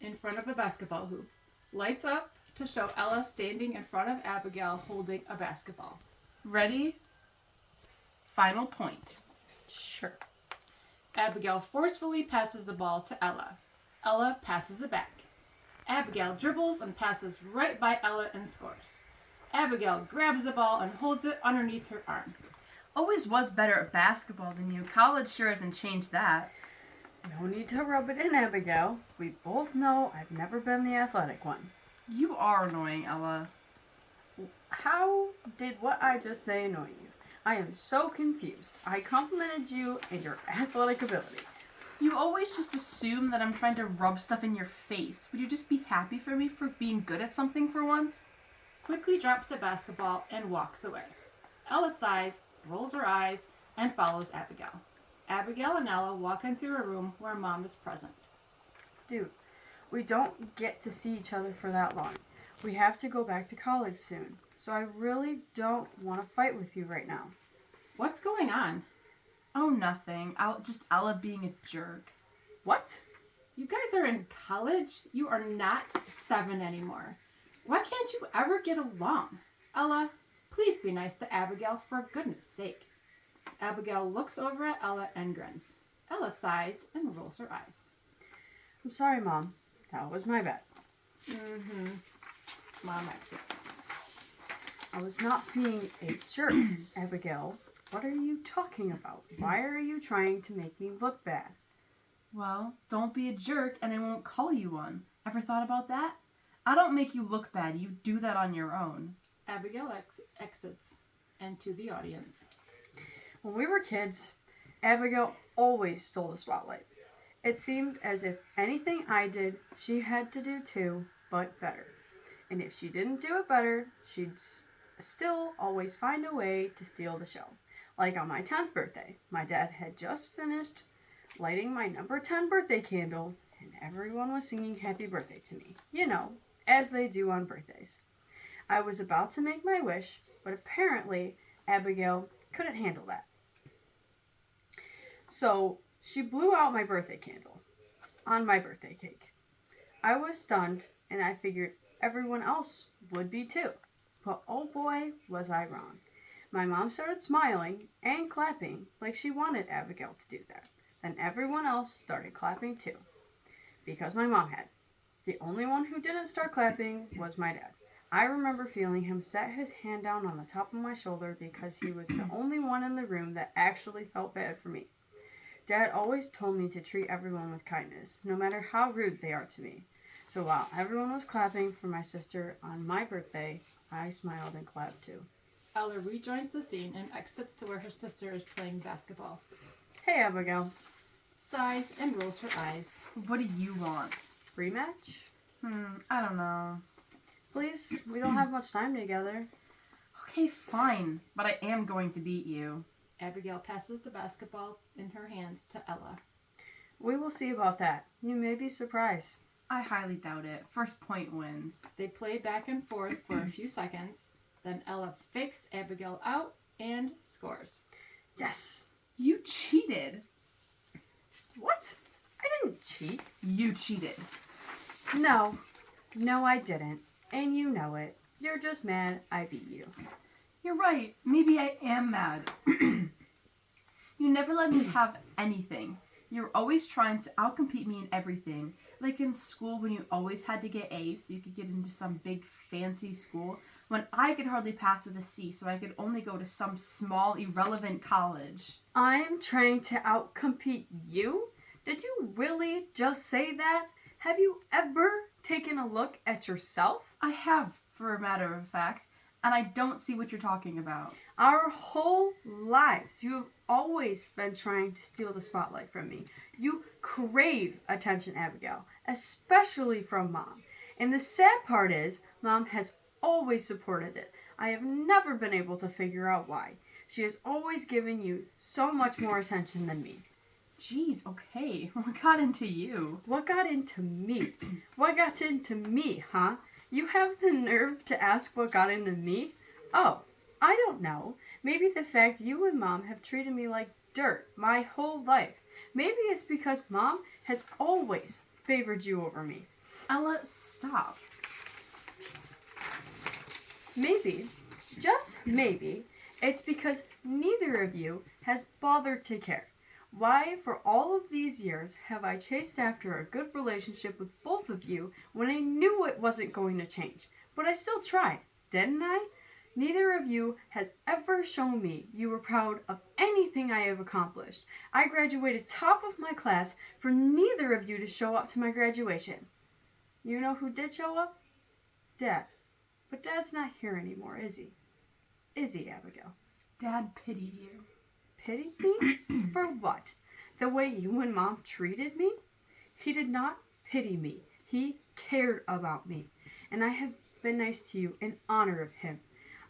in front of a basketball hoop. Lights up to show Ella standing in front of Abigail holding a basketball. Ready? Final point. Sure. Abigail forcefully passes the ball to Ella. Ella passes it back. Abigail dribbles and passes right by Ella and scores. Abigail grabs the ball and holds it underneath her arm. Always was better at basketball than you. College sure hasn't changed that. No need to rub it in, Abigail. We both know I've never been the athletic one. You are annoying, Ella. How did what I just say annoy you? I am so confused. I complimented you and your athletic ability. You always just assume that I'm trying to rub stuff in your face. Would you just be happy for me for being good at something for once? Quickly drops the basketball and walks away. Ella sighs, rolls her eyes, and follows Abigail. Abigail and Ella walk into a room where Mom is present. Dude, we don't get to see each other for that long. We have to go back to college soon, so I really don't want to fight with you right now. What's going on? Oh, nothing. Just Ella being a jerk. What? You guys are in college? You are not 7 anymore. Why can't you ever get along? Ella, please be nice to Abigail for goodness sake. Abigail looks over at Ella and grins. Ella sighs and rolls her eyes. I'm sorry, Mom. That was my bad. Mom exits. I was not being a jerk, Abigail. What are you talking about? Why are you trying to make me look bad? Well, don't be a jerk and I won't call you one. Ever thought about that? I don't make you look bad. You do that on your own. Abigail exits into the audience. When we were kids, Abigail always stole the spotlight. It seemed as if anything I did, she had to do too, but better. And if she didn't do it better, she'd still always find a way to steal the show. Like on my 10th birthday, my dad had just finished lighting my number 10 birthday candle, and everyone was singing happy birthday to me. You know, as they do on birthdays. I was about to make my wish, but apparently Abigail couldn't handle that. So she blew out my birthday candle on my birthday cake. I was stunned, and I figured everyone else would be too. But oh boy, was I wrong. My mom started smiling and clapping like she wanted Abigail to do that. Then everyone else started clapping too, because my mom had. The only one who didn't start clapping was my dad. I remember feeling him set his hand down on the top of my shoulder because he was the only one in the room that actually felt bad for me. Dad always told me to treat everyone with kindness, no matter how rude they are to me. So while everyone was clapping for my sister on my birthday, I smiled and clapped too. Ella rejoins the scene and exits to where her sister is playing basketball. Hey, Abigail. Sighs and rolls her eyes. What do you want? Rematch? I don't know. Please, we don't have much time together. Okay, fine. But I am going to beat you. Abigail passes the basketball in her hands to Ella. We will see about that. You may be surprised. I highly doubt it. First point wins. They play back and forth for a few seconds. Then Ella fakes Abigail out and scores. Yes. You cheated. What? I didn't cheat. You cheated. No, I didn't. And you know it. You're just mad I beat you. You're right. Maybe I am mad. You never let me have anything. You're always trying to outcompete me in everything. Like in school when you always had to get A's so you could get into some big fancy school. When I could hardly pass with a C so I could only go to some small irrelevant college. I'm trying to outcompete you? Did you really just say that? Have you ever taken a look at yourself? I have, for a matter of fact, and I don't see what you're talking about. Our whole lives, you have always been trying to steal the spotlight from me. You crave attention, Abigail, especially from Mom. And the sad part is, Mom has always supported it. I have never been able to figure out why. She has always given you so much more attention than me. Jeez, okay. What got into you? What got into me? What got into me, huh? You have the nerve to ask what got into me? Oh, I don't know. Maybe the fact you and Mom have treated me like dirt my whole life. Maybe it's because Mom has always favored you over me. Ella, stop. Maybe, just maybe, it's because neither of you has bothered to care. Why, for all of these years, have I chased after a good relationship with both of you when I knew it wasn't going to change? But I still tried, didn't I? Neither of you has ever shown me you were proud of anything I have accomplished. I graduated top of my class for neither of you to show up to my graduation. You know who did show up? Dad. But Dad's not here anymore, is he? Is he, Abigail? Dad pitied you. Pitied me? For what? The way you and Mom treated me? He did not pity me. He cared about me. And I have been nice to you in honor of him.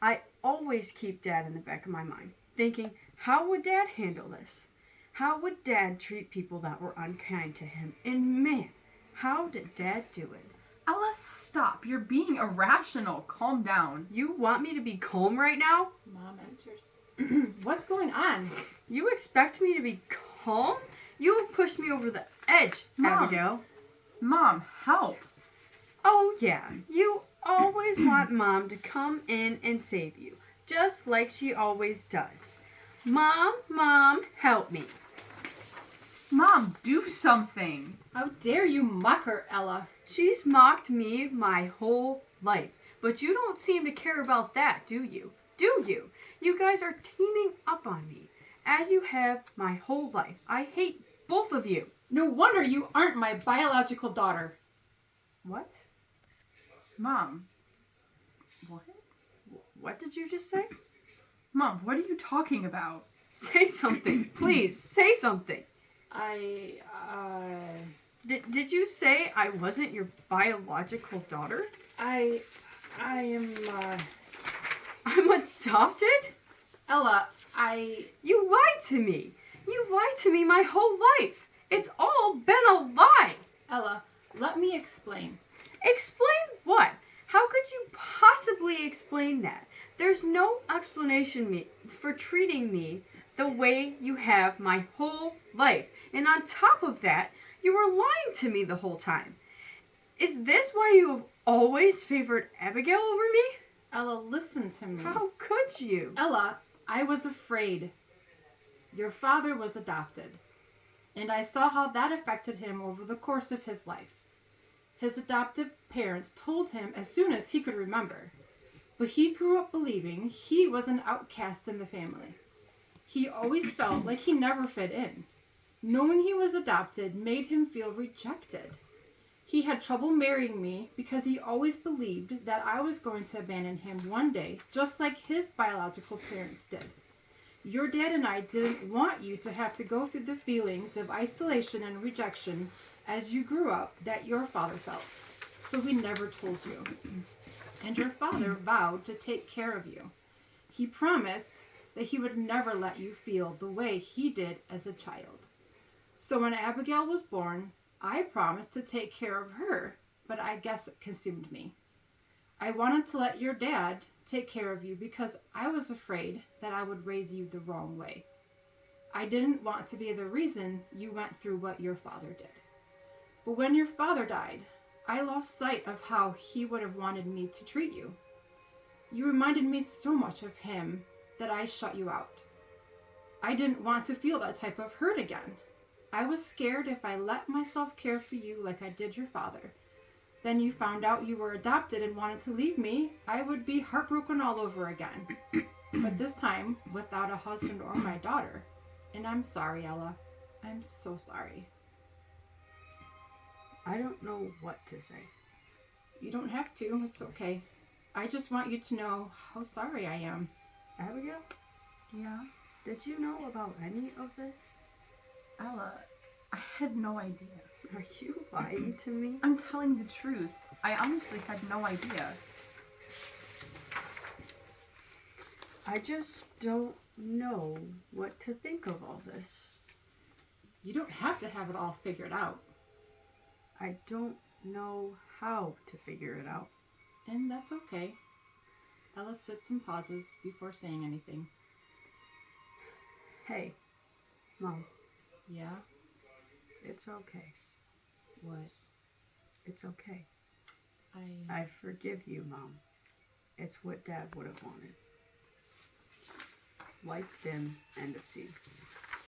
I always keep Dad in the back of my mind, thinking, how would Dad handle this? How would Dad treat people that were unkind to him? And man, how did Dad do it? Ella, stop. You're being irrational. Calm down. You want me to be calm right now? Mom enters. What's going on? You expect me to be calm? You have pushed me over the edge, Mom. Abigail. Mom, help. Oh, yeah. You always want Mom to come in and save you, just like she always does. Mom, help me. Mom, do something. How dare you mock her, Ella? She's mocked me my whole life, but you don't seem to care about that, do you? Do you? You guys are teaming up on me, as you have my whole life. I hate both of you. No wonder you aren't my biological daughter. What? Mom. What? What did you just say? Mom, what are you talking about? Say something, please. Say something. Did you say I wasn't your biological daughter? I am, I'm adopted? Ella, You lied to me. You've lied to me my whole life. It's all been a lie. Ella, let me explain. Explain what? How could you possibly explain that? There's no explanation for treating me the way you have my whole life. And on top of that, you were lying to me the whole time. Is this why you have always favored Abigail over me? Ella, listen to me. How could you? Ella, I was afraid. Your father was adopted, and I saw how that affected him over the course of his life. His adoptive parents told him as soon as he could remember, but he grew up believing he was an outcast in the family. He always felt like he never fit in. Knowing he was adopted made him feel rejected. He had trouble marrying me because he always believed that I was going to abandon him one day, just like his biological parents did. Your dad and I didn't want you to have to go through the feelings of isolation and rejection as you grew up that your father felt. So we never told you. And your father vowed to take care of you. He promised that he would never let you feel the way he did as a child. So when Abigail was born, I promised to take care of her, but I guess it consumed me. I wanted to let your dad take care of you because I was afraid that I would raise you the wrong way. I didn't want to be the reason you went through what your father did. But when your father died, I lost sight of how he would have wanted me to treat you. You reminded me so much of him that I shut you out. I didn't want to feel that type of hurt again. I was scared if I let myself care for you like I did your father. Then you found out you were adopted and wanted to leave me, I would be heartbroken all over again. But this time, without a husband or my daughter. And I'm sorry, Ella. I'm so sorry. I don't know what to say. You don't have to. It's okay. I just want you to know how sorry I am. Abigail, Yeah? did you know about any of this? Ella, I had no idea. Are you lying to me? I'm telling the truth. I honestly had no idea. I just don't know what to think of all this. You don't have to have it all figured out. I don't know how to figure it out. And that's okay. Ella sits and pauses before saying anything. Hey, Mom, Yeah? it's okay. What? It's okay. I I forgive you, Mom. It's what Dad would have wanted. Lights dim. End of scene.